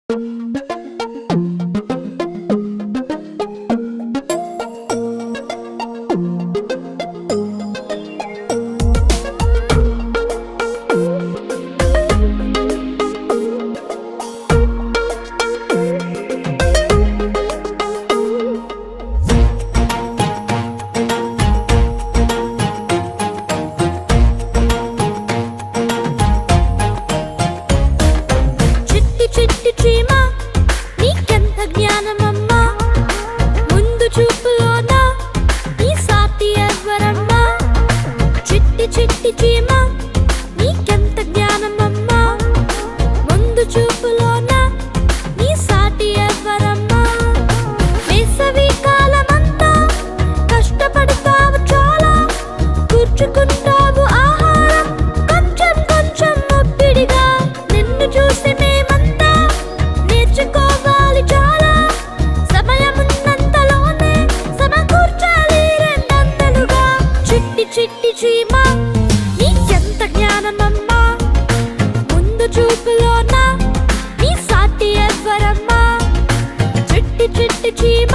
చిట్టి చీమ నీకెంత జ్ఞానమమ్మా, ముందు చూపులోన నీ సాటి ఎవ్వరమ్మా. వేసవి కాలమంతా కష్టపడతావు చాలా, కూర్చుకుంటావు ఆహారం కొంచెం కొంచెం ఒప్పిడిగా. నిన్ను చూసి మేమంతా నేర్చుకోవాలి చాలా, సమయమున్నంతలోనే సమకూర్చాలి రెండంతలుగా. చిట్టి చిట్టి చీమ నీకెంత జ్ఞానమమ్మా, ముందు చూపులోన నీ సాటి ఎవ్వరమ్మా. చిట్టి చిట్టి చీమ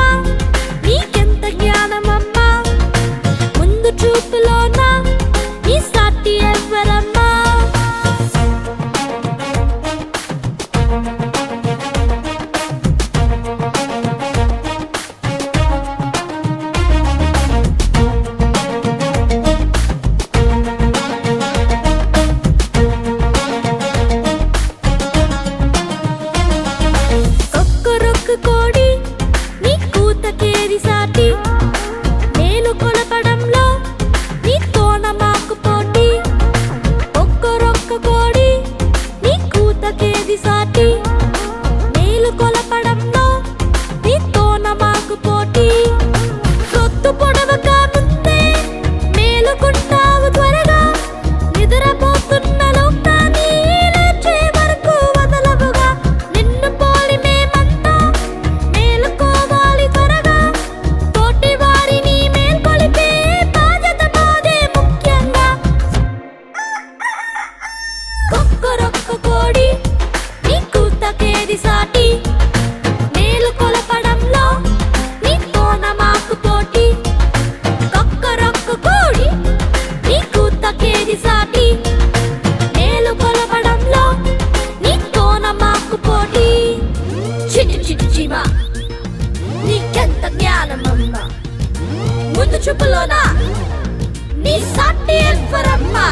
నీకెంత జ్ఞానమమ్మా, ముందు చూపులోన నీ సాటి ఎవ్వరమ్మా. కోడి నీ కూతకేది సాటి, మేలు కొలపడంలో నీతోన మాకు పోటీ. ఒక్కరొక్క కోడి నీ కూతకేది సాటి, మేలు కొలపడంలో నీతోన మాకు పోటీ. రొత్తు పొడవక ముందే మేలుకుంటావు త్వరగా, నిద్రపోతున్న లోకాన్ని లేచే వరకు వదలవుగా. నిన్ను పోలి మేమంతా మేలుకోవాలి త్వరగా, తోటి వారిని మేల్కొలిపే బాధ్యత మాదే ముఖ్యంగా. ఒక్కరొక్క కోడి నీ కూతకేది సాటి, మేలు కొలపడంలో నీతోన మాకు పోటీ. ఒక్కరొక్క కోడి నీ కూతకేది సాటి, మేలు కొలపడంలో నీతోన మాకు పోటీ. చిట్టి చిట్టి చీమ నీకెంత జ్ఞానమమ్మా, ముందు చూపులోన నీ సాటి ఎవ్వరమ్మా.